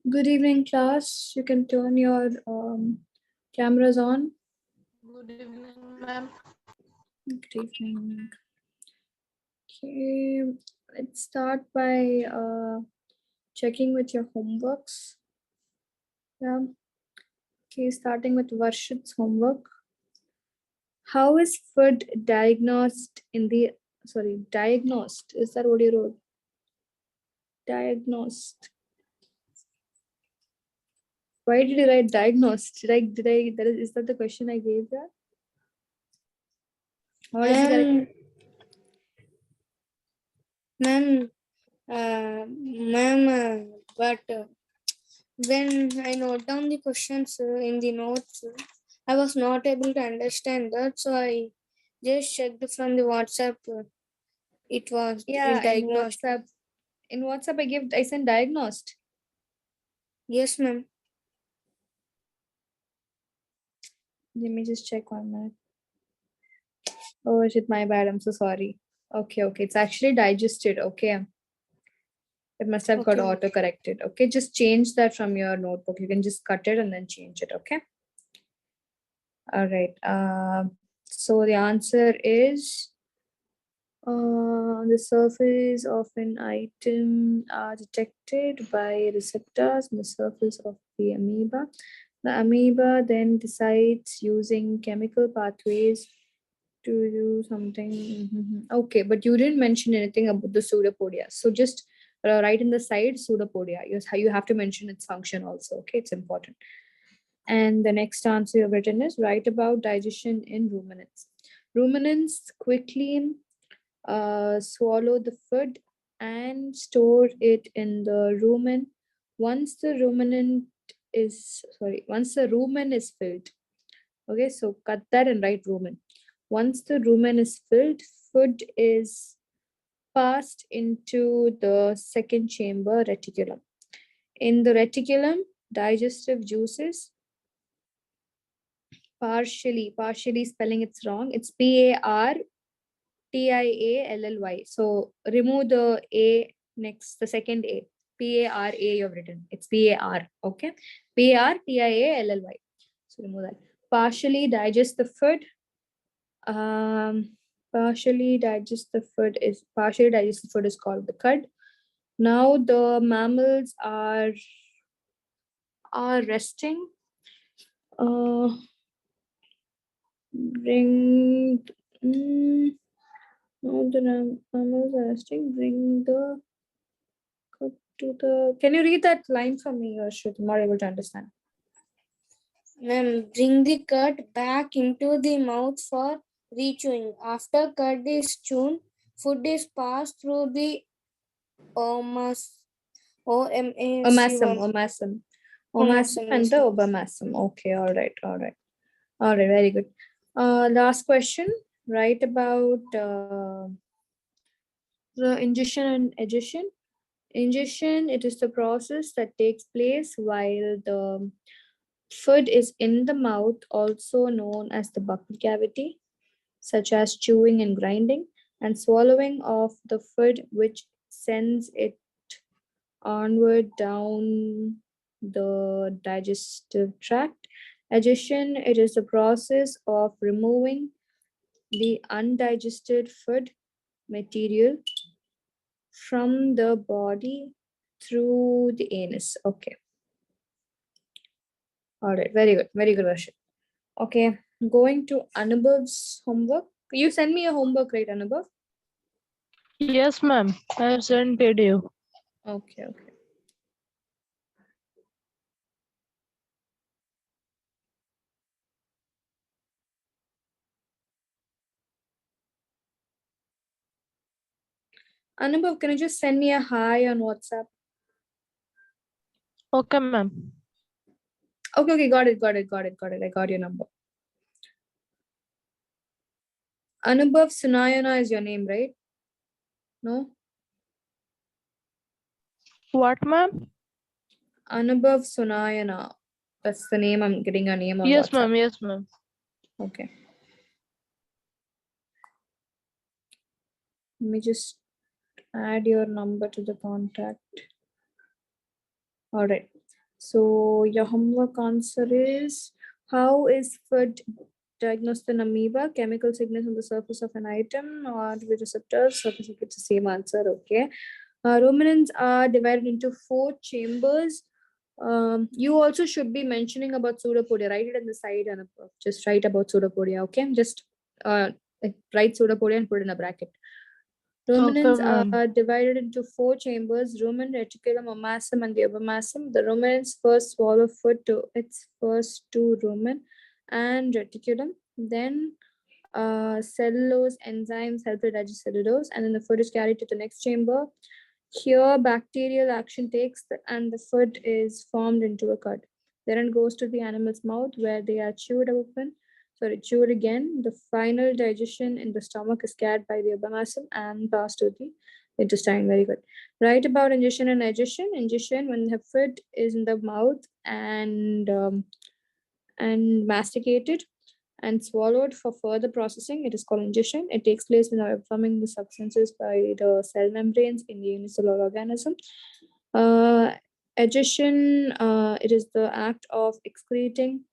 Good evening, class. You can turn your cameras on. Good evening, ma'am. Good evening. Okay, let's start by checking with your homeworks. Yeah. Okay, starting with Varshit's homework. How is food diagnosed in the diagnosed? Is that what you wrote? Diagnosed. Why did you write diagnosed? Is that the question I gave you? What is the correct? Ma'am, but when I note down the questions in the notes, I was not able to understand that, so I just checked from the WhatsApp. It was diagnosed. In WhatsApp, I sent diagnosed. Yes, ma'am. Let me just check 1 minute. Oh shit, my bad. I'm so sorry. Okay. It's actually digested. Okay. It must have got auto corrected. Okay, just change that from your notebook. You can just cut it and then change it. Okay. All right. So the answer is the surface of an item are detected by receptors on the surface of the amoeba. The amoeba then decides using chemical pathways to do something. Okay, but you didn't mention anything about the pseudopodia. So just write in the side pseudopodia. You have to mention its function also. Okay, it's important. And the next answer you've written is write about digestion in ruminants. Ruminants quickly swallow the food and store it in the rumen. Once the rumen is filled. Okay, so cut that and write rumen. Once the rumen is filled, food is passed into the second chamber, reticulum. In the reticulum, digestive juices, partially spelling it's wrong. It's PARTIALLY. So remove the A next, the second A. PARA you've written. It's PAR. Okay. PARTIALLY. So remove that. Partially digest the food. Partially digested food is called the cud. Now the mammals are resting. Now the mammals are resting. Bring the cud to the. Can you read that line for me, or should I'm not able to understand? Ma'am, bring the cud back into the mouth for rechewing. After cud is chewn, food is passed through the Omasum and the obamasum. Okay, all right. Very good. Last question. Write about the ingestion and egestion. Ingestion, it is the process that takes place while the food is in the mouth, also known as the buccal cavity, such as chewing and grinding, and swallowing of the food, which sends it onward down the digestive tract. Egestion, it is the process of removing the undigested food material from the body through the anus. Okay. All right. Very good, Varshit. Okay. Going to Anubhav's homework. You send me a homework, right, Anubhav? Yes, ma'am. I have sent it you. Okay. Anubhav, can you just send me a hi on WhatsApp? Okay, ma'am. Okay, got it. I got your number. Anubhav Sunayana is your name, right? No? What, ma'am? Anubhav Sunayana. That's the name. I'm getting your name on Yes, WhatsApp. ma'am. Yes, ma'am. Okay. Let me just add your number to the contact. All right. So your homework answer is, how is food diagnosed in amoeba? Chemical signals on the surface of an item or with receptors? Surface, it's the same answer. Okay. Ruminants are divided into 4 chambers. You also should be mentioning about pseudopodia. Write it on the side and above. Just write about pseudopodia. Okay. Just write pseudopodia and put in a bracket. Ruminants Okay, ma'am. are divided into 4 chambers: rumen, reticulum, omasum, and the omasum. The ruminants first swallow food to its first 2 rumen and reticulum. Then cellulose enzymes help to digest cellulose, and then the food is carried to the next chamber. Here, bacterial action takes and the food is formed into a cud. Then it goes to the animal's mouth where they are chewed again. The final digestion in the stomach is carried by the abomasum and passed to the intestine. Very good. Write about ingestion and digestion. Ingestion, when the food is in the mouth and masticated and swallowed for further processing, it is called ingestion. It takes place when absorbing the substances by the cell membranes in the unicellular organism. Egestion, it is the act of excreting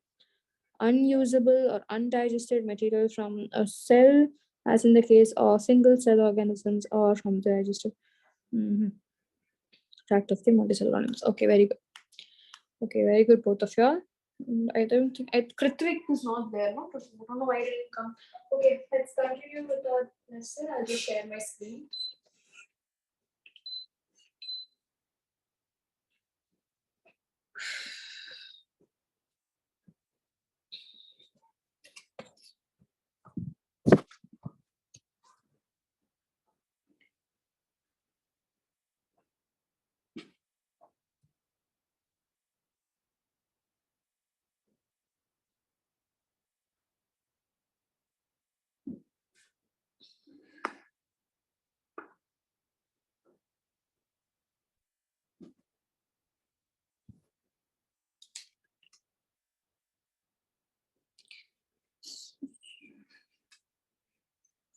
unusable or undigested material from a cell, as in the case of single cell organisms, or from the digestive tract of the multicellular organisms. Okay, very good. Okay, very good, both of y'all. I don't think Kritvik was not there, no? I don't know why he didn't come. Okay, let's continue with the lesson. I'll just share my screen.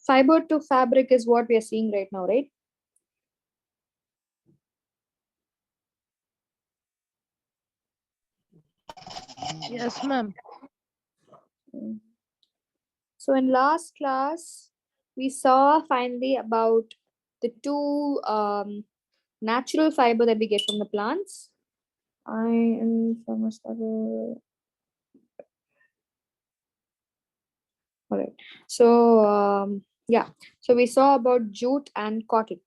Fiber to fabric is what we are seeing right now, right? Yes, ma'am. So in last class, we saw finally about the 2 natural fiber that we get from the plants. I am from a starter. All right. So yeah. So we saw about jute and cotton.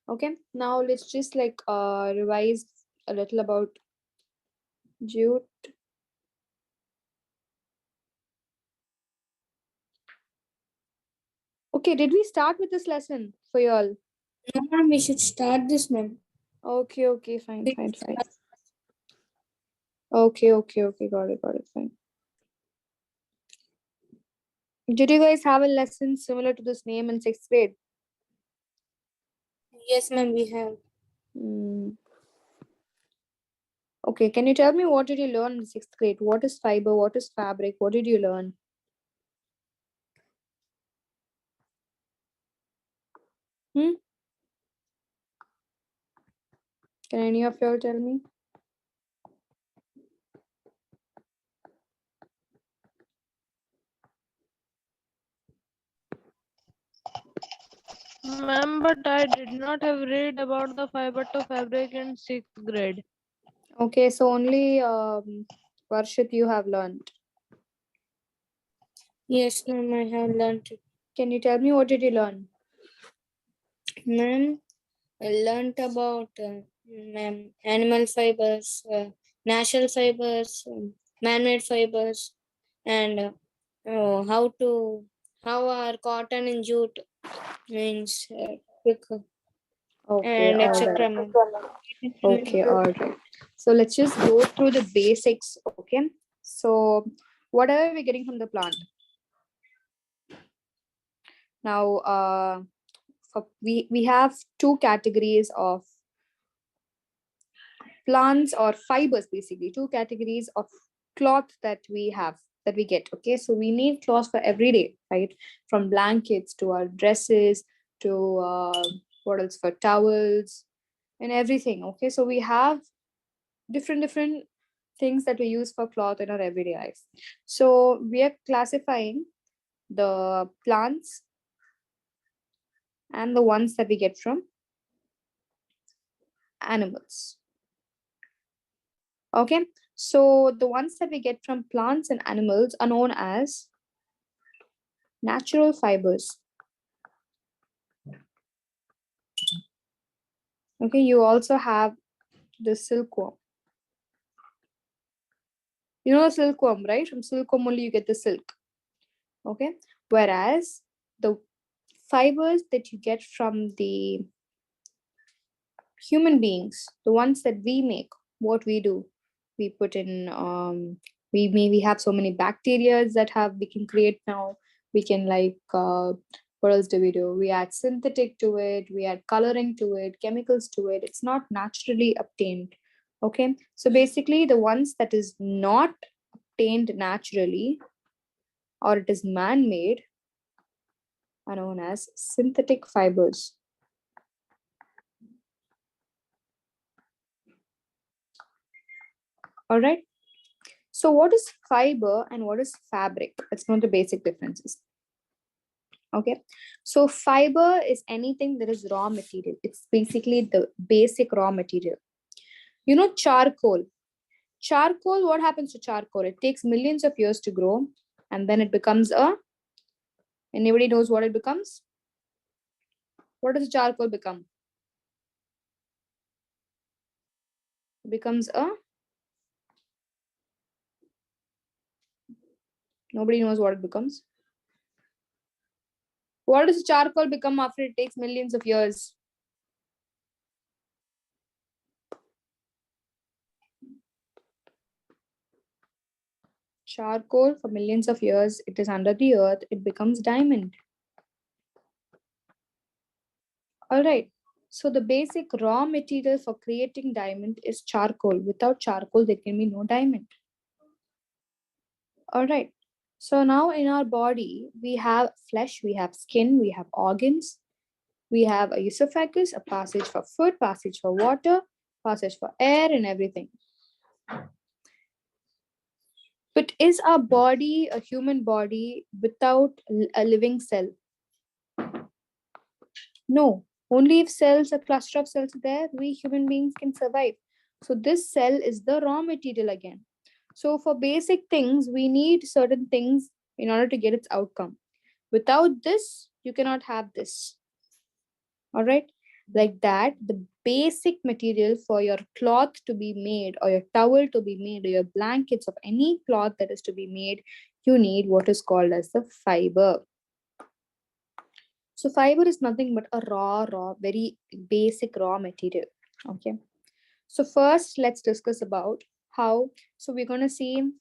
Okay. Now let's just like revise a little about jute. Okay. Did we start with this lesson for you all? No, ma'am, we should start this, ma'am. Okay. Okay. Fine. Fine. Fine. Okay. Okay. Okay. Got it. Got it. Fine. Did you guys have a lesson similar to this name in 6th grade? Yes, ma'am, we have. Okay, can you tell me what did you learn in 6th grade? What is fiber? What is fabric? What did you learn? Can any of y'all tell me? Ma'am, but I did not have read about the fiber to fabric in 6th grade. Okay, so only Varshit you have learned. Yes, ma'am, I have learned it. Can you tell me what did you learn? Ma'am, I learned about ma'am, animal fibers, natural fibers, man-made fibers, and how our cotton and jute means quick Okay, and all etc. right. ma'am. Okay, all right. So let's just go through the basics, okay? So whatever we're getting from the plant. Now, we have 2 categories of plants or fibers, basically 2 categories of cloth that we get. Okay, so we need cloths for every day, right? From blankets to our dresses to what else, for towels and everything. Okay, so we have different things that we use for cloth in our everyday life. So we are classifying the plants and the ones that we get from animals. Okay, so the ones that we get from plants and animals are known as natural fibers. Okay, you also have the silkworm. You know the silkworm, right? From silkworm only you get the silk. Okay, whereas the fibers that you get from the human beings, the ones that we make, what we do, we put in we have so many bacteria that have we can create now. We can like what else do? We add synthetic to it, we add coloring to it, chemicals to it. It's not naturally obtained. Okay, so basically the ones that is not obtained naturally or it is man-made are known as synthetic fibers. All right. So what is fiber and what is fabric? Let's know the basic differences. Okay. So fiber is anything that is raw material. It's basically the basic raw material. You know, charcoal. Charcoal, what happens to charcoal? It takes millions of years to grow and then it becomes a, anybody knows what it becomes? What does charcoal become? It becomes a, nobody knows what it becomes. What does charcoal become after it takes millions of years? Charcoal for millions of years, it is under the earth, it becomes diamond. All right. So the basic raw material for creating diamond is charcoal. Without charcoal, there can be no diamond. All right. So now in our body, we have flesh, we have skin, we have organs, we have a esophagus, a passage for food, passage for water, passage for air and everything. But is our body a human body without a living cell? No. Only if cells, a cluster of cells are there, we human beings can survive. So this cell is the raw material again. So for basic things, we need certain things in order to get its outcome. Without this, you cannot have this. All right. Like that, the basic material for your cloth to be made or your towel to be made or your blankets of any cloth that is to be made, you need what is called as the fiber. So fiber is nothing but a very basic raw material. Okay. So first, let's discuss about how. So we're gonna see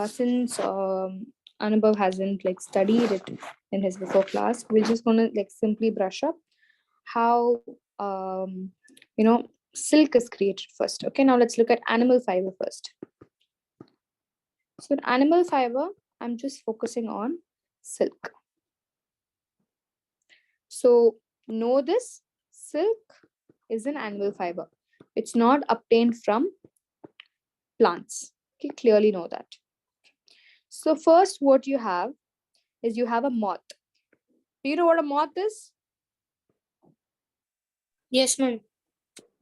since Anubhav hasn't like studied it in his before class, we're just gonna like simply brush up how you know silk is created first. Okay. Now let's look at animal fiber first. So in animal fiber, I'm just focusing on silk. So know this, silk is an animal fiber. It's not obtained from plants. Okay, clearly know that. So first what you have is you have a moth. Do you know what a moth is? Yes, ma'am.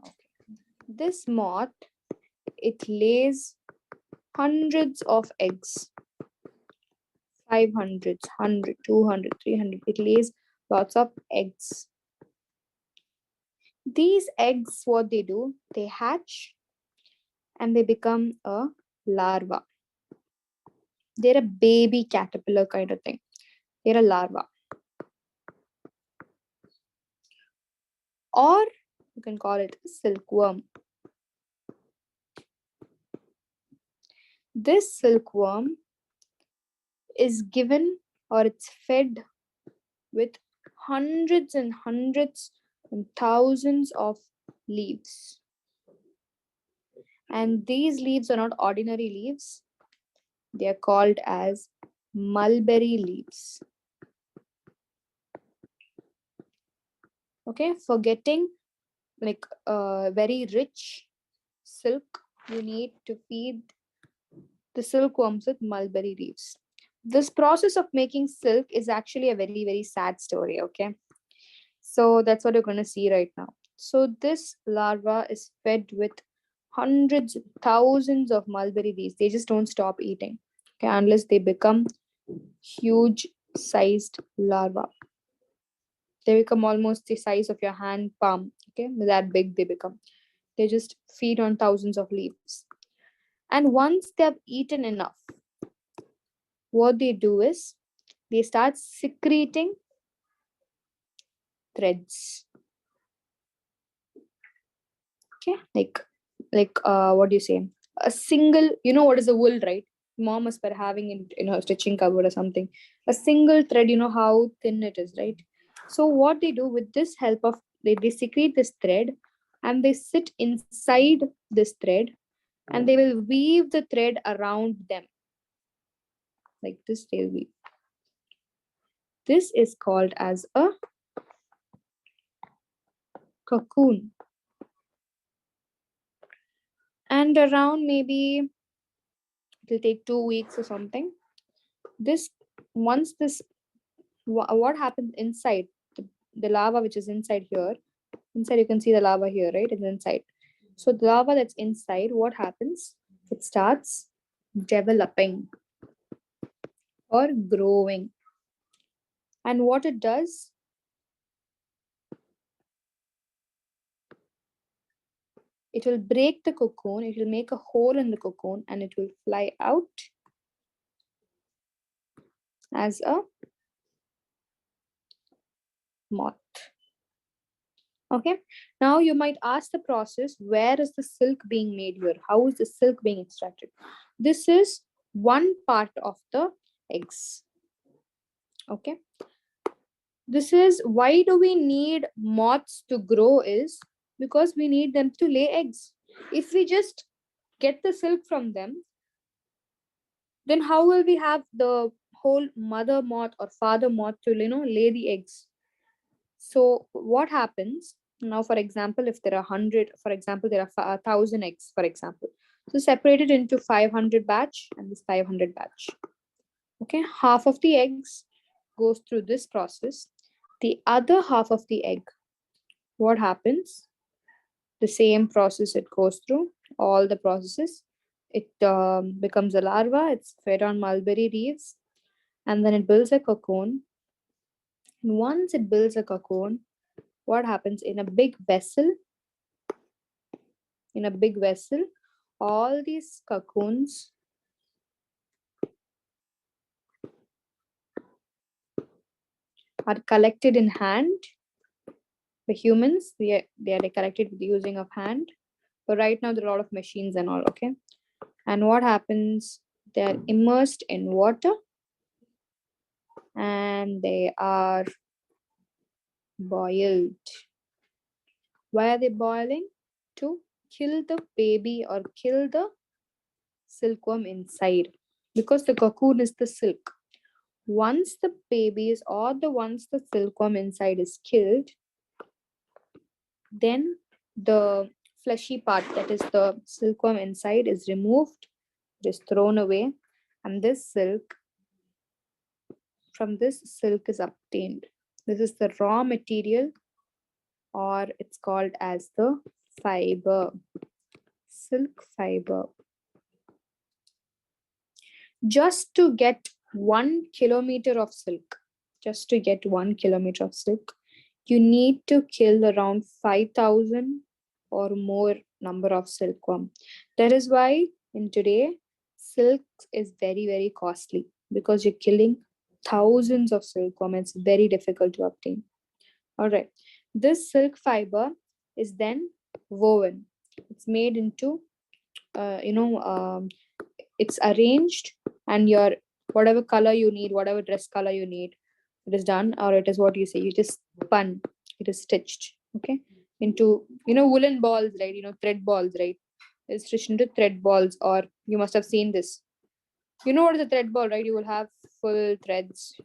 Okay. This moth, it lays hundreds of eggs. 500, 100, 200, 300. It lays lots of eggs. These eggs, what they do, they hatch and they become a larva. They're a baby caterpillar kind of thing. They're a larva. Or you can call it a silkworm. This silkworm is given or it's fed with hundreds and hundreds and thousands of leaves. And these leaves are not ordinary leaves. They are called as mulberry leaves. Okay, for getting like very rich silk, you need to feed the silkworms with mulberry leaves. This process of making silk is actually a very, very sad story, okay? So that's what you're going to see right now. So this larva is fed with hundreds, thousands of mulberry leaves. They just don't stop eating, okay, unless they become huge sized larva. They become almost the size of your hand palm, okay? That big they become. They just feed on thousands of leaves. And once they have eaten enough, what they do is they start secreting threads. Okay, like what do you say? A single, you know what is a wool, right? Mom must be having it in her stitching cupboard or something. A single thread, you know how thin it is, right? So what they do with this help of they secrete this thread and they sit inside this thread and they will weave the thread around them. Like this, they'll weave. This is called as a cocoon. And around maybe it'll take 2 weeks or something. This once this what happens inside the lava which is inside here, inside you can see the lava here, right? It's inside. So the lava that's inside, what happens? It starts developing or growing. And what it does, it will break the cocoon, it will make a hole in the cocoon and it will fly out as a moth. Okay, now you might ask the process, where is the silk being made here? How is the silk being extracted? This is one part of the eggs. Okay, this is why do we need moths to grow is because we need them to lay eggs. If we just get the silk from them, then how will we have the whole mother moth or father moth to lay the eggs? So what happens now, for example, if there are 100, for example, there are 1,000 eggs, for example, so separated into 500 batch and this 500 batch. Okay, half of the eggs goes through this process. The other half of the egg, what happens? The same process it goes through, all the processes. It becomes a larva, it's fed on mulberry leaves, and then it builds a cocoon. And once it builds a cocoon, what happens in a big vessel? In a big vessel, all these cocoons are collected in hand. The humans, they are collected with the using of hand. But right now, there are a lot of machines and all, okay? And what happens? They're immersed in water and they are boiled. Why are they boiling? To kill the baby or kill the silkworm inside. Because the cocoon is the silk. Once the babies or once the silkworm inside is killed, then the fleshy part, that is the silkworm inside, is removed, it is thrown away, and this silk, from this silk is obtained. This is the raw material, or it's called as the fiber, silk fiber. Just to get 1 kilometer of silk, just to get 1 kilometer of silk, you need to kill around 5,000 or more number of silkworm. That is why in today, silk is very, very costly because you're killing thousands of silkworm. It's very difficult to obtain. All right. This silk fiber is then woven. It's made into, it's arranged, and your whatever color you need, whatever dress color you need, it is done, or it is what you say, you just spun, it is stitched, okay, into woolen balls, right? Thread balls, right? It's stitched into thread balls, or you must have seen this. You know what is a thread ball, right? You will have full threads.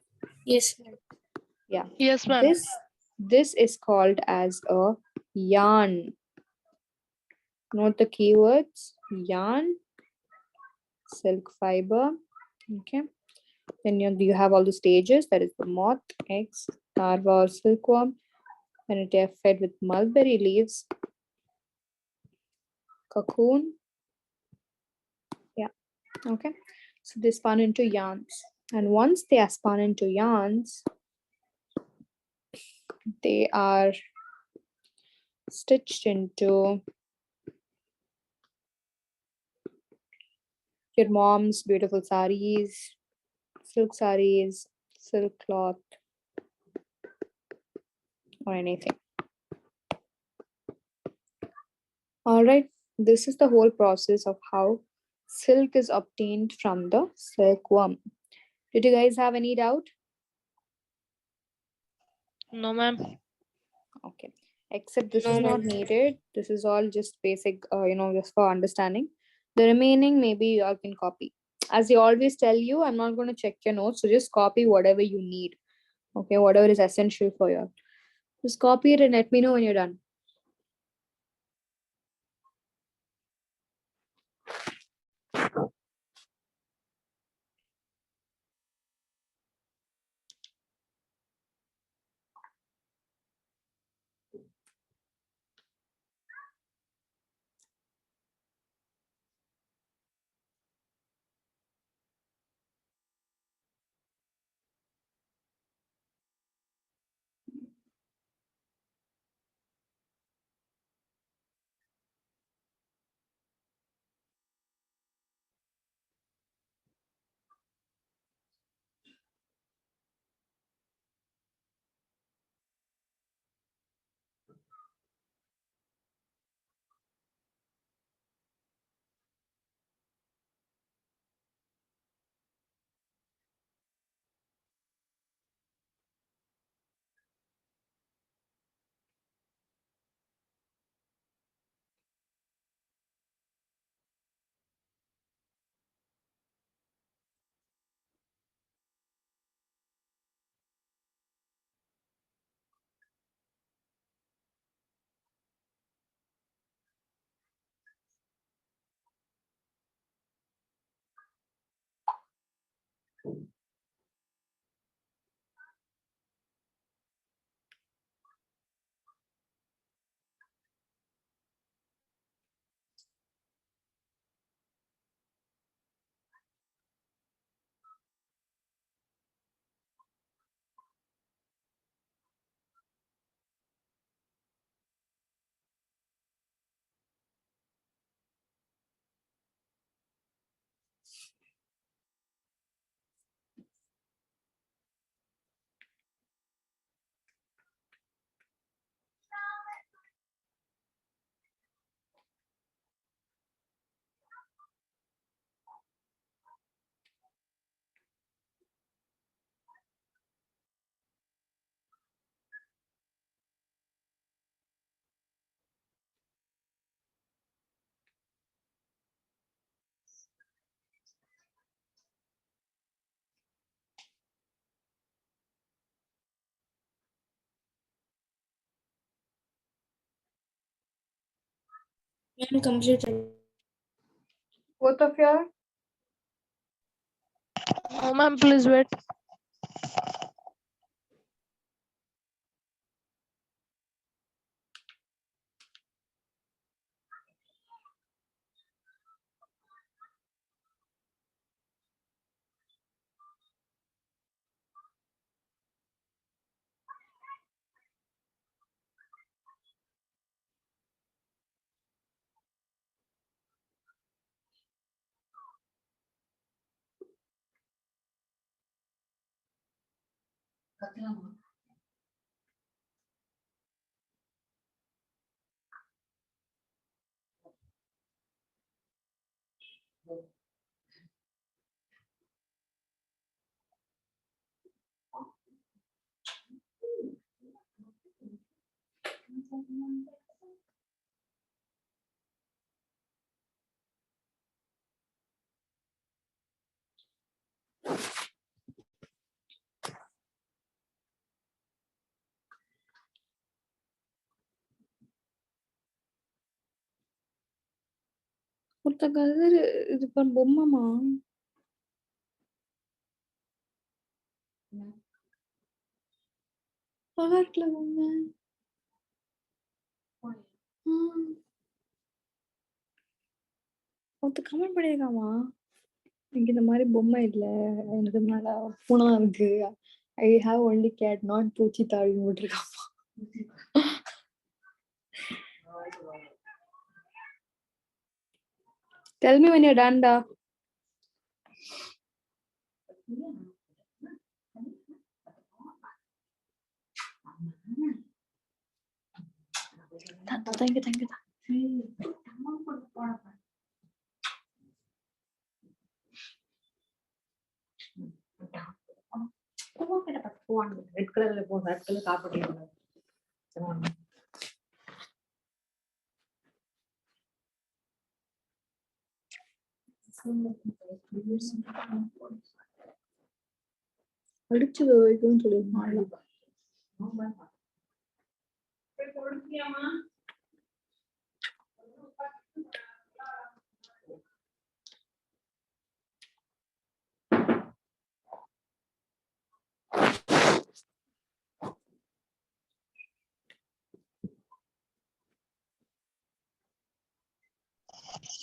Yes. Yeah. Yes, ma'am. This is called as a yarn. Note the keywords: yarn, silk fiber. Okay. Then you have all the stages, that is the moth, eggs, larva or silkworm. When they are fed with mulberry leaves, cocoon. Yeah. Okay. So they spun into yarns. And once they are spun into yarns, they are stitched into your mom's beautiful saris, silk cloth, or anything. All right, this is the whole process of how silk is obtained from the silkworm. Did you guys have any doubt? No, ma'am. Okay, except this No, is not ma'am. needed. This is all just basic, just for understanding. The remaining, maybe you all can copy. As I always tell you, I'm not going to check your notes, so just copy whatever you need. Okay, whatever is essential for you. Just copy it and let me know when you're done. Ma'am, completed. Both of you? No, ma'am, please wait. ஒருத்த colour இது பொம்மைமா பார்க்கல பொம்மை ஒருத்த comment பண்ணியிருக்காமா எனக்கு இந்த மாதிரி பொம்மை இல்லை எனக்கு மேல பூனை இருக்கு I have only cat not பூச்சி தாழ்னு போட்டிருக்காமா Tell me when you're done, da. Thank you. Red color red color அடிச்சு வைக்கணும்னு சொல்லிருக்காங்க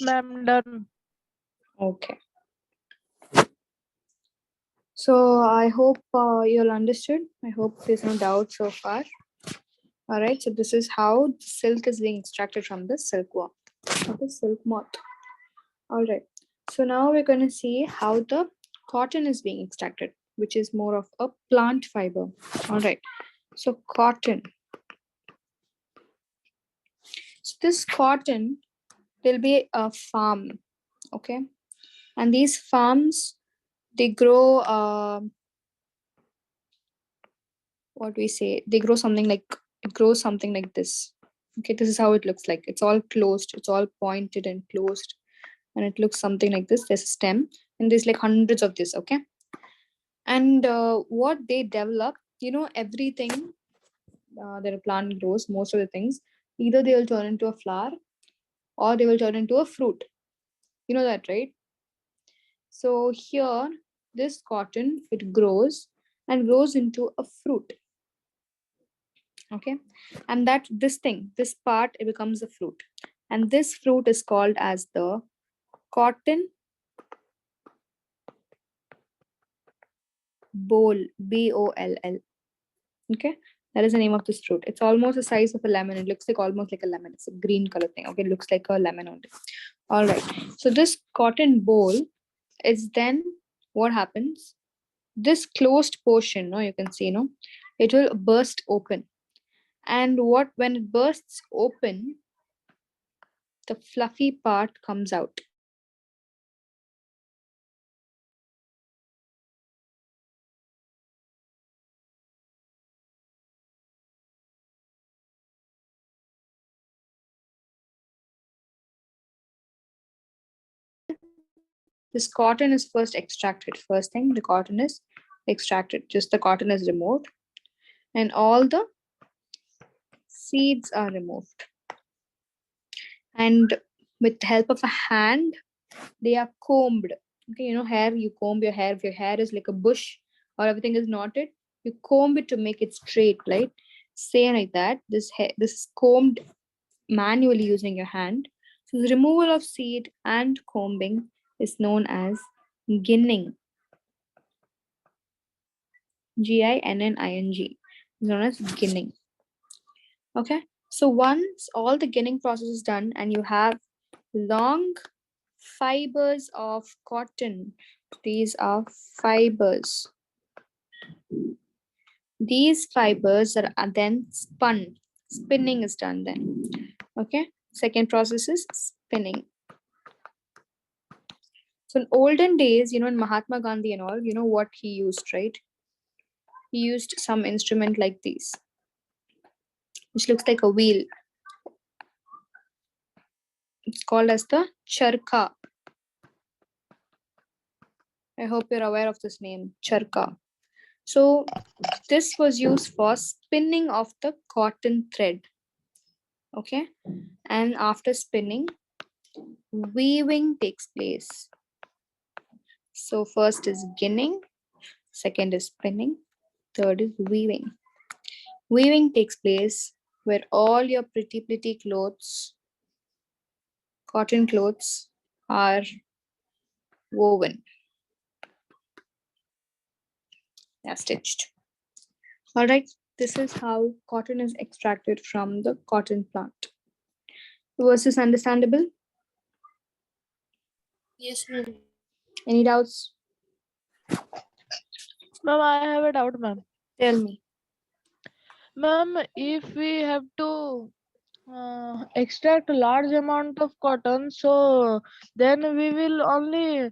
Ma'am, done. Okay. So I hope you'll understood. I hope there's no doubt so far. All right. So this is how silk is being extracted from the silkworm, or the silk moth. All right. So now we're going to see how the cotton is being extracted, which is more of a plant fiber. All right. So cotton. So this cotton, there'll be a farm. Okay. And these farms, they grow what we say, they grow something like, it grows something like this. Okay, this is how it looks like. It's all closed, it's all pointed and closed, and it looks something like this. There's a stem and there's like hundreds of this. Okay, and what they develop, you know, everything that a plant grows, most of the things, either they will turn into a flower or they will turn into a fruit. You know that, right? So here, this cotton, it grows and grows into a fruit. Okay, and that this thing, this part, it becomes a fruit, and this fruit is called as the cotton boll, boll. Okay, that is the name of this fruit. It's almost the size of a lemon. It looks like almost like a lemon. It's a green color thing. Okay, it looks like a lemon only. All right, so this cotton boll is then, what happens, this closed portion, no, you can see, no, it will burst open. And what, when it bursts open, the fluffy part comes out. This cotton is first extracted. First thing, the cotton is extracted. Just the cotton is removed, and all the seeds are removed. And with the help of a hand, they are combed. Okay, you know, hair, you comb your hair. If your hair is like a bush or everything is knotted, you comb it to make it straight, right? Say like that. This hair, this is combed manually using your hand. So the removal of seed and combing is known as ginning. Ginning is known as ginning. Okay, so once all the ginning process is done and you have long fibers of cotton, these are fibers. These fibers are then spun. Spinning is done then. Okay, second process is spinning. So in olden days, you know, in Mahatma Gandhi and all, you know what he used, right? He used some instrument like these, which looks like a wheel. It's called as the charka. I hope you're aware of this name, charka. So this was used for spinning of the cotton thread. Okay, and after spinning, weaving takes place. So first is ginning, second is spinning, third is weaving. Weaving takes place where all your pretty clothes, cotton clothes, are woven. They are stitched. All right, this is how cotton is extracted from the cotton plant. Was this understandable? Yes, ma'am. Any doubts? Ma'am, I have a doubt, ma'am. Tell me. Ma'am, if we have to extract a large amount of cotton, so then we will only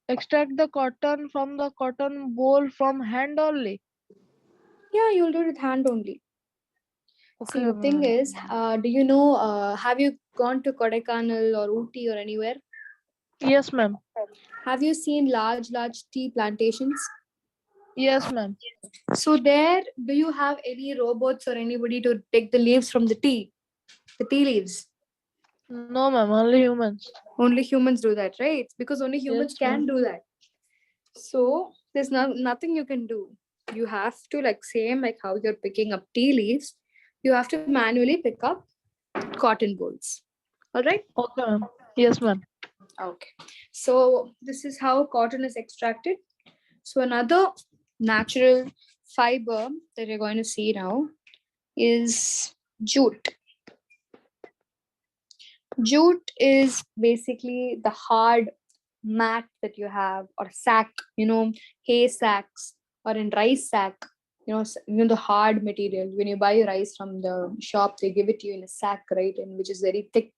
extract the cotton from the cotton ball from hand only. Yeah, you'll do it with hand only. See, Okay, the thing ma'am. is, do you know, have you gone to Kodaikanal or Ooty or anywhere? Yes, ma'am. Have you seen large tea plantations? Yes, ma'am. So there, do you have any robots or anybody to take the leaves from the tea leaves? No, ma'am. Only humans. Only humans do that, right? Because only humans Yes, can ma'am. do that. So there's nothing you can do. You have to, like, same like how you're picking up tea leaves, you have to manually pick up cotton bolls. All right. Okay, ma'am. Yes, ma'am. Okay. So this is how cotton is extracted. So another natural fiber that you're going to see now is jute. Jute is basically the hard mat that you have, or sack, hay sacks, or in rice sack, the hard material. When you buy rice from the shop, they give it to you in a sack, right? And which is very thick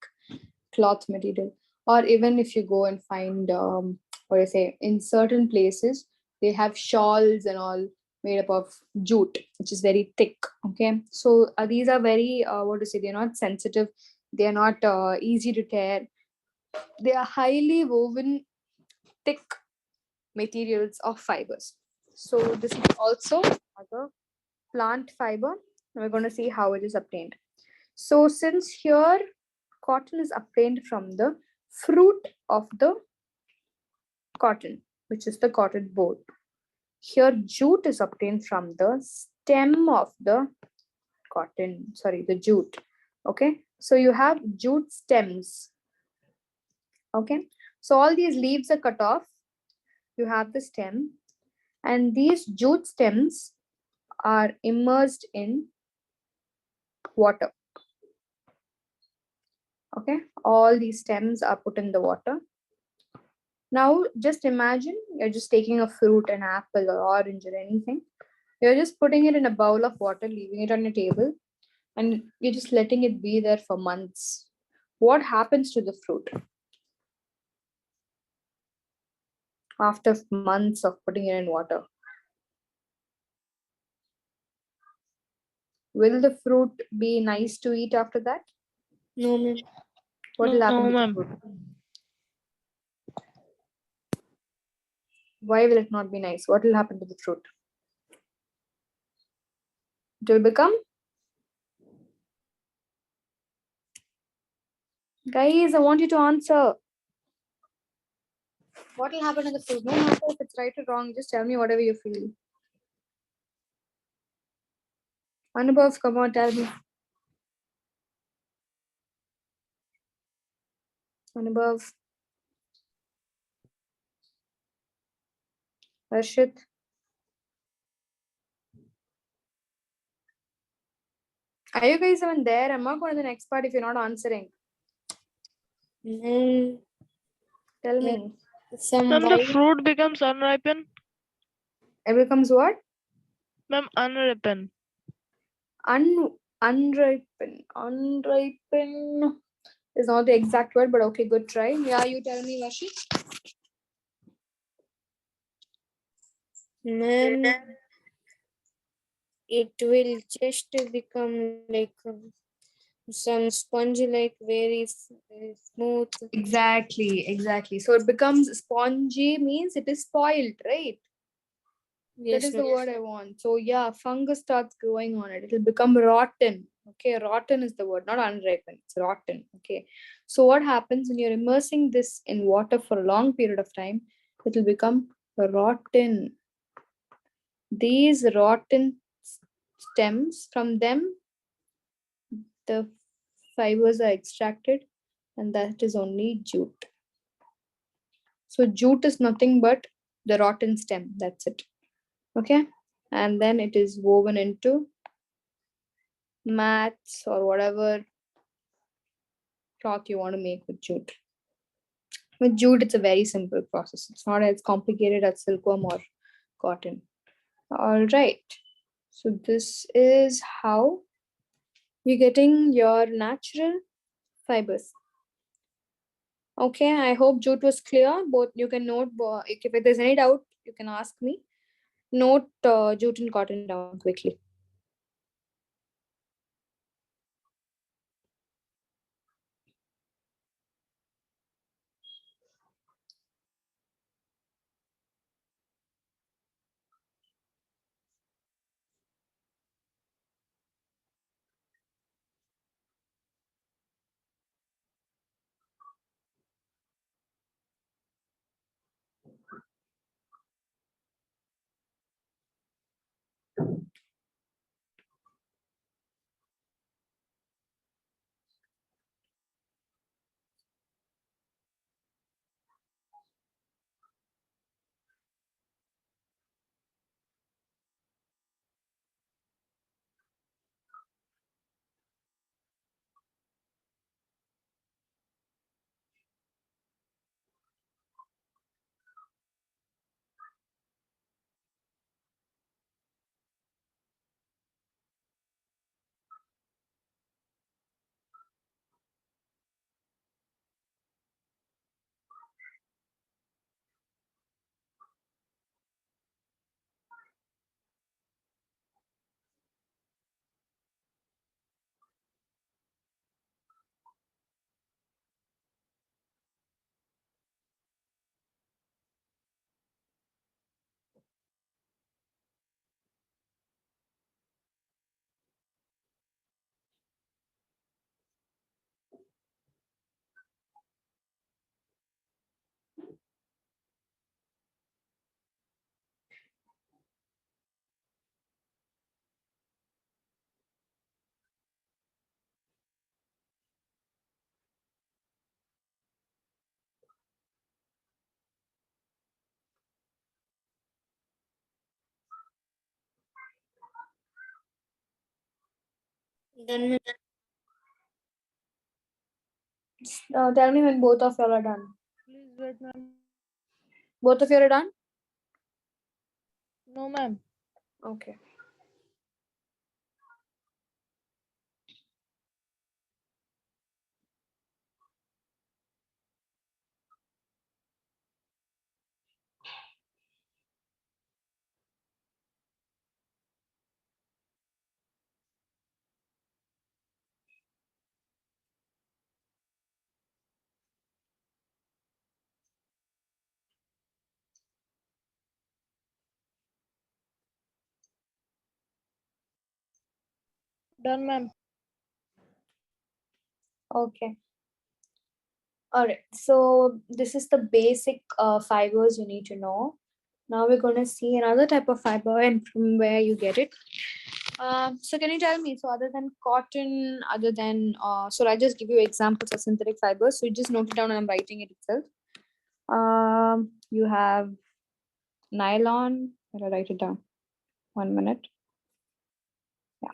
cloth material. Or even if you go and find, what I say, in certain places, they have shawls and all made up of jute, which is very thick. Okay. So these are very, what to say, they're not sensitive. They are not easy to tear. They are highly woven, thick materials of fibers. So this is also another plant fiber. We're going to see how it is obtained. So since here cotton is obtained from the fruit of the cotton, which is the cotton boll. Here jute is obtained from the stem of the the jute. Okay, so you have jute stems. Okay, so all these leaves are cut off. You have the stem, and these jute stems are immersed in water. Okay, all these stems are put in the water. Now just imagine you're just taking a fruit, an apple or orange or anything. You're just putting it in a bowl of water, leaving it on your table, and you're just letting it be there for months. What happens to the fruit after months of putting it in water? Will the fruit be nice to eat after that? No, ma'am. What will happen No, to the ma'am. fruit? Why will it not be nice? What will happen to the fruit? It will become. Guys, I want you to answer. What will happen to the fruit? No matter if it's right or wrong, just tell me whatever you feel. Anubhav, come on, tell me. Anubhav. Harshit. Are you guys even there? I'm not going to the next part if you're not answering. Ma'am, Tell me. some Ma'am, the white. fruit becomes unripened. It becomes what? Ma'am, unripened. Unripen. Unripen is not the exact word, but okay, good try. Yeah, you tell me, Vashi. Ma'am, it will just become like some sponge, like very smooth. Exactly. So it becomes spongy, means it is spoiled, right? That Yes, is the ma'am. word I want. So yeah, fungus starts growing on it. It'll become rotten. Okay, rotten is the word, not unripened. It's rotten. Okay. So what happens when you're immersing this in water for a long period of time? It will become rotten. These rotten stems, from them the fibers are extracted, and that is only jute. So jute is nothing but the rotten stem. That's it. Okay. And then it is woven into mats or whatever cloth you want to make with jute. With jute, it's a very simple process. It's not as complicated as silkworm or cotton. All right. So this is how you're getting your natural fibers. Okay, I hope jute was clear. Both you can note, if there's any doubt, you can ask me. Note jute and cotton down quickly. Done, ma'am. Tell me when both of y'all are done. Please wait, ma'am. Both of you are done? No, ma'am. Okay. Done, ma'am. Okay. All right. So this is the basic fibers you need to know. Now we're going to see another type of fiber and from where you get it. So can you tell me, so other than cotton, other than, so I just give you examples of synthetic fibers. So you just note it down and I'm writing it itself. You have nylon. I'll write it down. 1 minute. Yeah.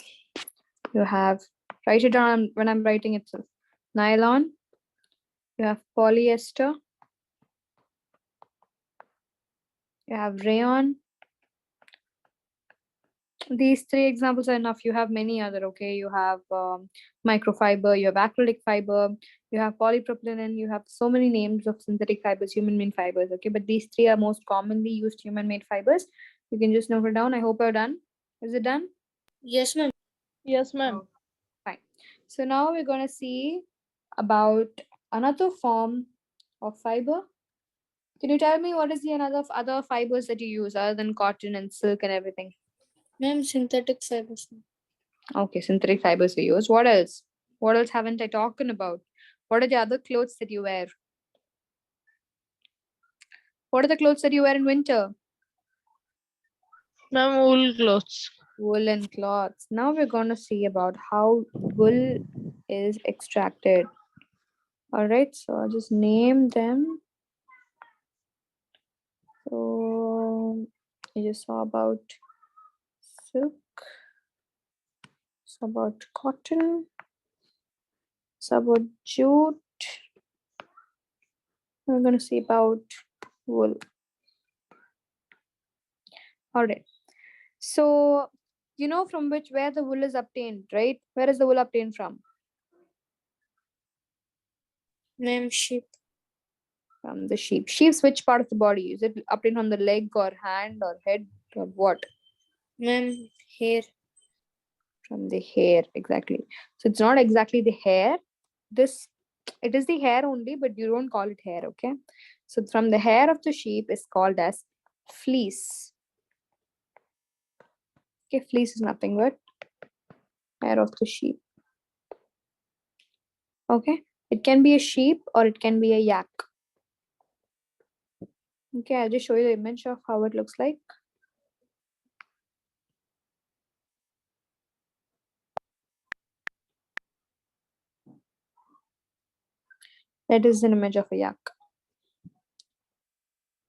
You have, write it down when I'm writing itself. Nylon. You have polyester. You have rayon. These three examples are enough. You have many other, okay? You have microfiber, you have acrylic fiber, you have polypropylene, you have so many names of synthetic fibers, human-made fibers, okay? But these three are most commonly used human-made fibers. You can just note it down. I hope you're done. Is it done? Yes, ma'am. Yes, ma'am. Oh, fine. So now we're going to see about another form of fiber. Can you tell me what is the another other fibers that you use other than cotton and silk and everything? Ma'am, synthetic fibers. Ma'am. Okay, synthetic fibers we use. What else? What else haven't I talked about? What are the other clothes that you wear? What are the clothes that you wear in winter? Ma'am, wool clothes. Woolen cloths. Now we're going to see about how wool is extracted. All right, so I'll just name them. So you just saw about silk, saw about cotton, saw about jute. We're going to see about wool. All right. So you know from where the wool is obtained, right? Where is the wool obtained from? Ma'am, sheep. From the sheep. Sheep's which part of the body? Is it obtained from the leg or hand or head or what? Ma'am, hair. From the hair, exactly. So it's not exactly the hair. This it is the hair only, but you don't call it hair, okay? So from the hair of the sheep is called as fleece. Okay, fleece is nothing but hair of the sheep. Okay, it can be a sheep or it can be a yak. Okay, I'll just show you the image of how it looks like. That is an image of a yak.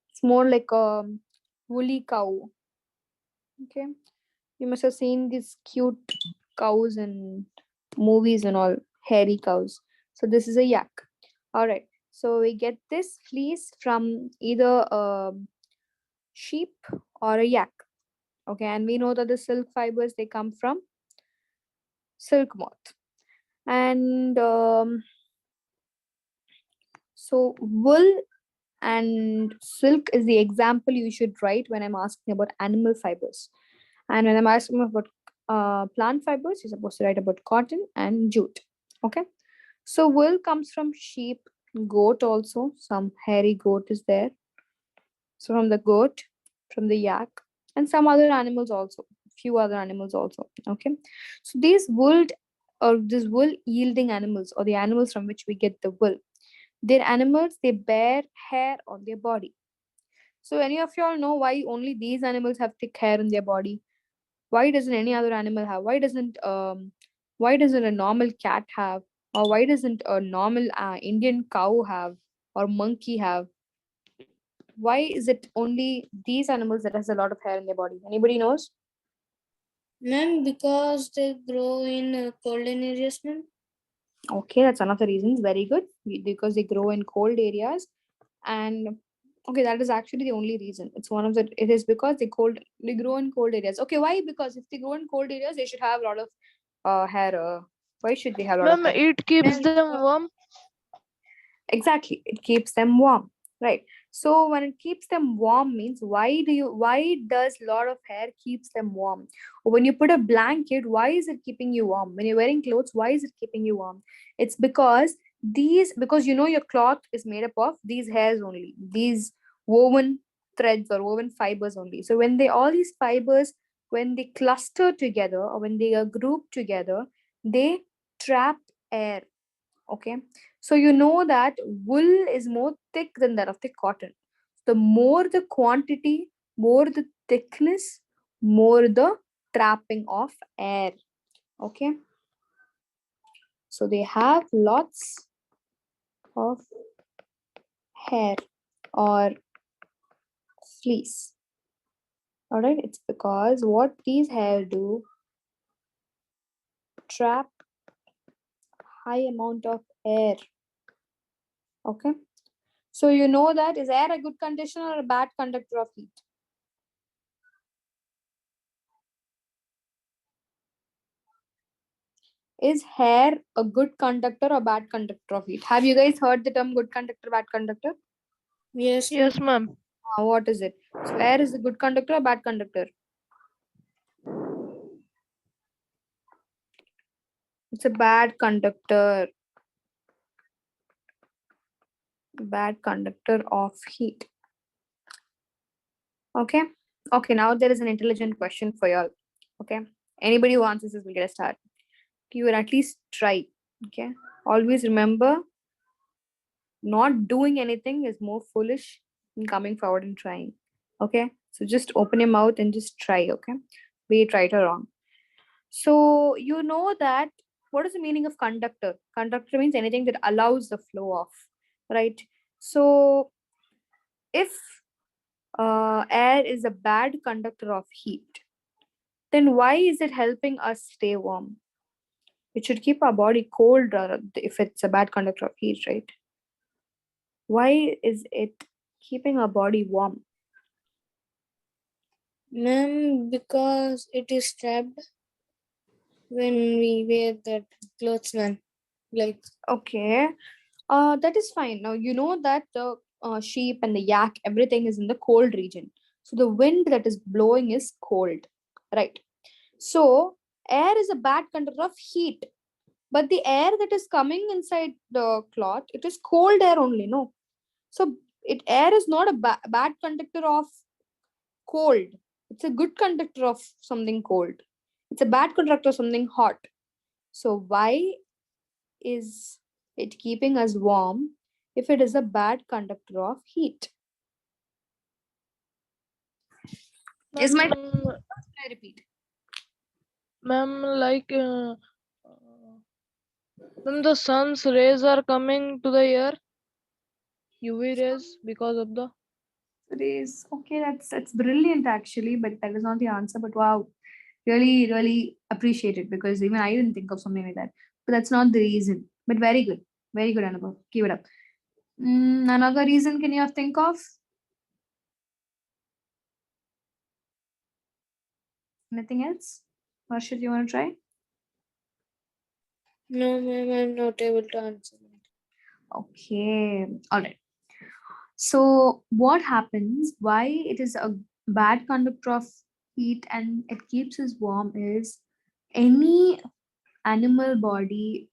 It's more like a woolly cow. Okay, you must have seen these cute cows in movies and all, hairy cows. So this is a yak. All right. So we get this fleece from either a sheep or a yak. Okay, and we know that the silk fibers they come from silk moth. And so wool and silk is the example you should write when I'm asking about animal fibers. And when I'm asking about plant fibers, you're supposed to write about cotton and jute. Okay. So wool comes from sheep, goat also. Some hairy goat is there. So from the goat, from the yak, and some other animals also. Few other animals also. Okay. So these wool or these wool yielding animals or the animals from which we get the wool, they're animals, they bear hair on their body. So any of y'all know why only these animals have thick hair in their body? Why doesn't any other animal have? Why doesn't a normal cat have? Or why doesn't a normal Indian cow have or monkey have? Why is it only these animals that has a lot of hair in their body? Anybody knows? Ma'am, because they grow in colder areas, ma'am. Okay, that's one of the reasons. Very good. Because they grow in cold areas. And okay, that is actually the only reason. It's one of the it is because they grow in cold areas. Okay, why? Because if they grow in cold areas, they should have a lot of hair. Why should they have a lot of Ma'am, hair? it keeps Ma'am, them warm. Exactly, it keeps them warm, right? So when it keeps them warm means why does a lot of hair keeps them warm? When you put a blanket, why is it keeping you warm? When you're wearing clothes, why is it keeping you warm? It's because you know your cloth is made up of these hairs only, these woven threads or woven fibers only. So when they all these fibers, when they cluster together or when they are grouped together, they trap air. Okay, so you know that wool is more thick than that of the cotton. The more the quantity, more the thickness, more the trapping of air. Okay, so they have lots of hair or fleece. All right, it's because what these hair do, trap high amount of air. Okay, so you know that is air a good conditioner or a bad conductor of heat? Is hair a good conductor or bad conductor of heat? Have you guys heard the term good conductor, bad conductor? yes, Yes, ma'am. What is it? So air is a good conductor or bad conductor? It's a bad conductor. Bad conductor of heat. Okay. Okay, now there is an intelligent question for y'all. Okay. Anybody who answers this will get a star. You will at least try. Okay. Always remember, not doing anything is more foolish than coming forward and trying. Okay. So just open your mouth and just try. Okay. Be it right or wrong. So you know that what is the meaning of conductor? Conductor means anything that allows the flow of, right? So if air is a bad conductor of heat, then why is it helping us stay warm? It should keep our body cold if it's a bad conductor of heat, right? Why is it keeping our body warm? Ma'am, because it is trapped when we wear that clothes, ma'am. Like, Okay, that is fine. Now you know that the sheep and the yak, everything is in the cold region. So the wind that is blowing is cold, right? So air is a bad conductor of heat, but the air that is coming inside the cloth, it is cold air only, no? So air is not a bad conductor of cold. It's a good conductor of something cold. It's a bad conductor of something hot. So why is it keeping us warm if it is a bad conductor of heat? Is my Ma'am, I repeat? ma'am, like when the sun's rays are coming to the air, UV rays, because of the Rays. Okay, that's brilliant actually, but that is not the answer. But wow, really appreciate it because even I didn't think of something like that. But that's not the reason. But very good, Anubhav. Keep it up. Another reason can you have think of? Anything else? Varshit, you want to try? no, ma'am, I'm not able to answer. Okay, all right. So what happens? Why it is a bad conductor of heat and it keeps us warm is any animal body,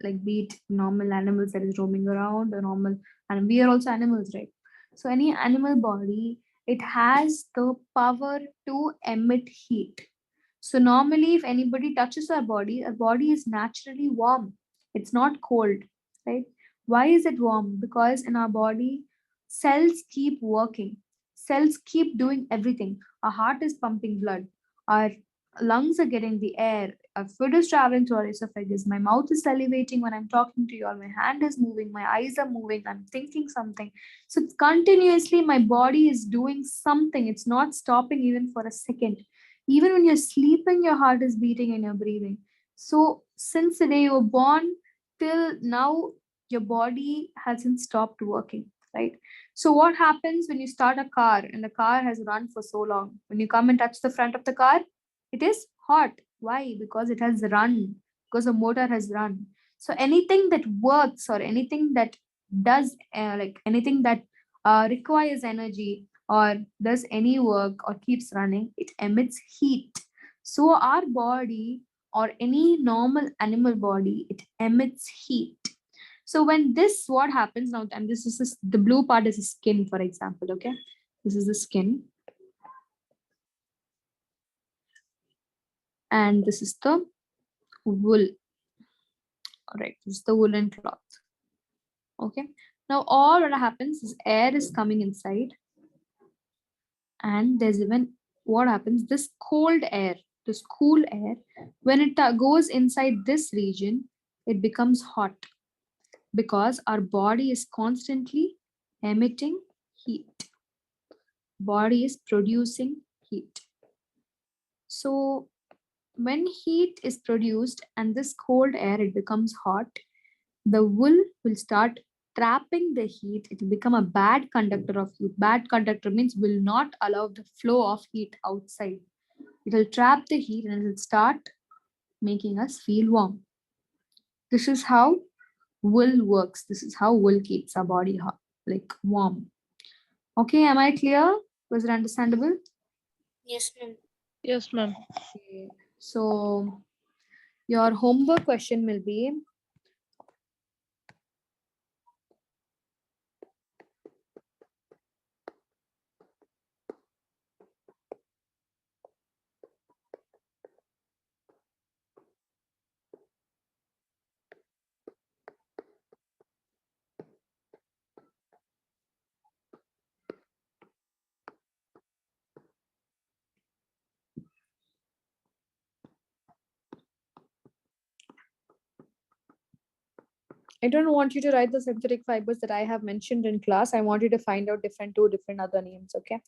like be it normal animals that is roaming around or normal, and we are also animals, right? So any animal body, it has the power to emit heat. So normally if anybody touches our body is naturally warm. It's not cold, right? Why is it warm? Because in our body cells keep working, cells keep doing everything. Our heart is pumping blood, our lungs are getting the air, our food is traveling through our esophagus, my mouth is salivating when I'm talking to you, or my hand is moving, my eyes are moving, I'm thinking something. So it's continuously my body is doing something, it's not stopping even for a second. Even when you're sleeping, your heart is beating and you're breathing. So since the day you were born till now, your body hasn't stopped working, right? So what happens when you start a car and the car has run for so long? When you come and touch the front of the car, it is hot. Why? Because it has run, because the motor has run. So anything that works or anything that does like anything that requires energy or does any work or keeps running, it emits heat. So our body or any normal animal body, it emits heat. So when this, what happens now, and this is the blue part is the skin, for example, okay? This is the skin. And this is the wool. All right, this is the woolen cloth. Okay. Now all what happens is air is coming inside, and there's even what happens, this cold air, this cool air, when it goes inside this region, it becomes hot because our body is constantly emitting heat. Body is producing heat. So when heat is produced and this cold air, it becomes hot, the wool will start trapping the heat. It will become a bad conductor of heat. Bad conductor means will not allow the flow of heat outside. It will trap the heat and it will start making us feel warm. This is how wool works. This is how wool keeps our body hot, like warm. Okay, am I clear? Was it understandable? Yes, ma'am. yes, ma'am. Okay. So your homework question will be, I don't want you to write the synthetic fibers that I have mentioned in class. I want you to find out two different other names, okay?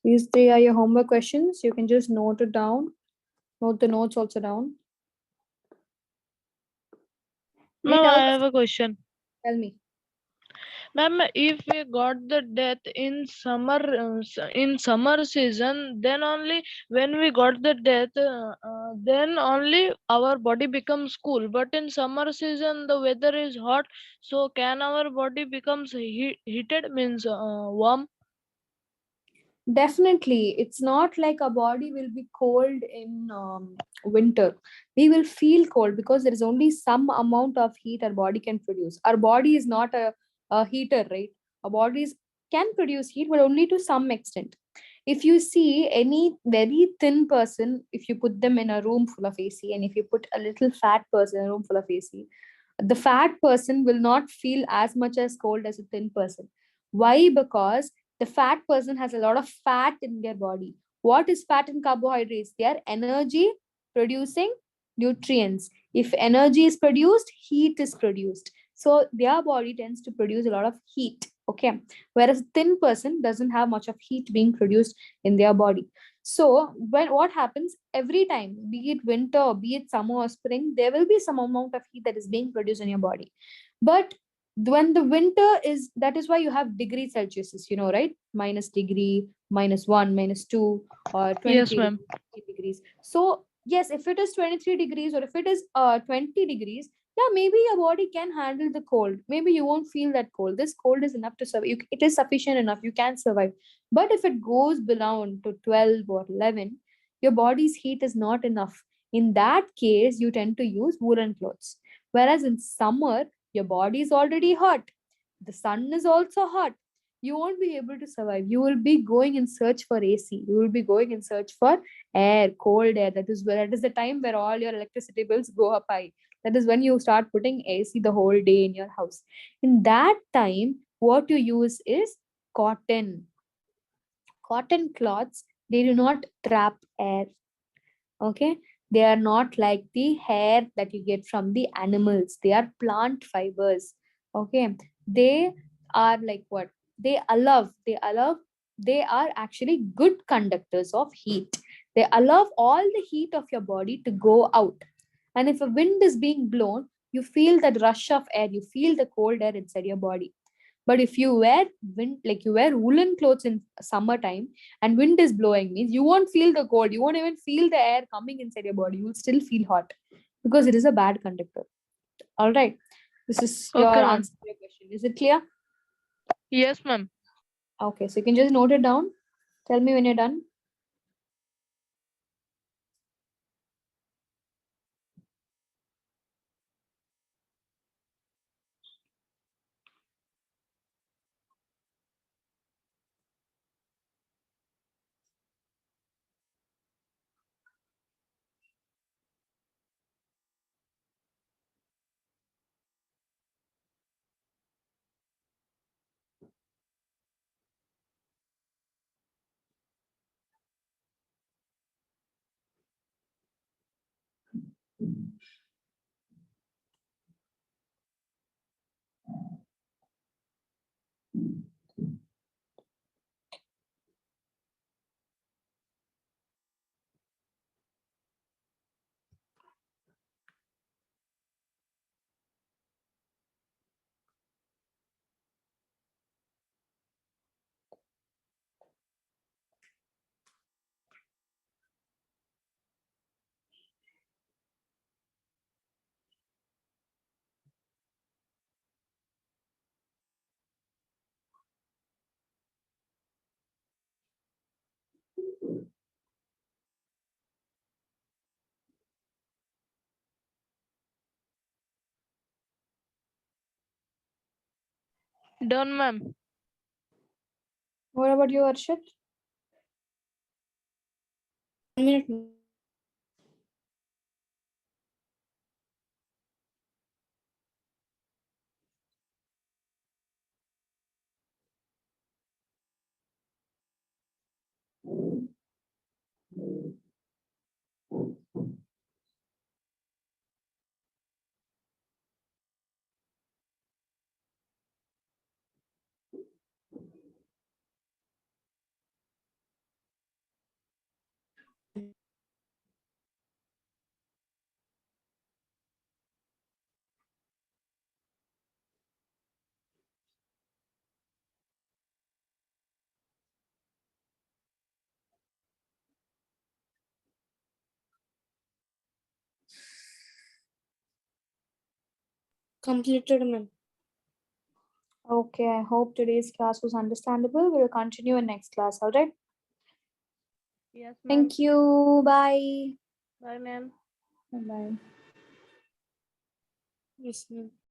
These three are your homework questions. You can just note it down. Note the notes also down. Ma'am, I have a question. Tell me. Ma'am, if we got the death in summer season, then only when we got the death, then only our body becomes cool. But in summer season, the weather is hot, so can our body becomes heated, means warm? Definitely, it's not like our body will be cold in winter. We will feel cold because there is only some amount of heat our body can produce. Our body is not a heater, right? Our bodies can produce heat, but only to some extent. If you see any very thin person, if you put them in a room full of AC, and if you put a little fat person in a room full of AC, the fat person will not feel as much as cold as a thin person. Why? Because the fat person has a lot of fat in their body. What is fat and carbohydrates? They are energy producing nutrients. If energy is produced, heat is produced. So their body tends to produce a lot of heat. Okay. Whereas a thin person doesn't have much of heat being produced in their body. So when what happens every time, be it winter or be it summer or spring, there will be some amount of heat that is being produced in your body. But when the winter is, that is why you have degree Celsius, you know, right? Minus degree, -1, -2, or Yes, 23 ma'am. degrees. So yes, if it is 23 degrees or if it is 20 degrees, yeah, maybe your body can handle the cold. Maybe you won't feel that cold. This cold is enough to survive. It is sufficient enough. You can survive. But if it goes below to 12 or 11, your body's heat is not enough. In that case, you tend to use woolen clothes. Whereas in summer, your body is already hot. The sun is also hot. You won't be able to survive. You will be going in search for AC. You will be going in search for air, cold air. That is the time where all your electricity bills go up high. That is when you start putting AC the whole day in your house. In that time, what you use is cotton. Cotton cloths, they do not trap air. Okay, they are not like the hair that you get from the animals. They are plant fibers. Okay, they are like what, they are actually good conductors of heat. They allow all the heat of your body to go out. And if a wind is being blown, you feel that rush of air, you feel the cold air inside your body. But if you wear you wear woolen clothes in summertime and wind is blowing, means you won't feel the cold. You won't even feel the air coming inside your body. You will still feel hot because it is a bad conductor. All right. This is your Okay, ma'am. answer to your question. Is it clear? Yes, ma'am. Okay. So you can just note it down. Tell me when you're done. Done, ma'am. What about you, Arshit? 1 minute. Completed, ma'am. Okay, I hope today's class was understandable. We'll continue in next class, all right? Yes, ma'am. Thank you. Bye. Bye, ma'am. Bye. Yes, ma'am.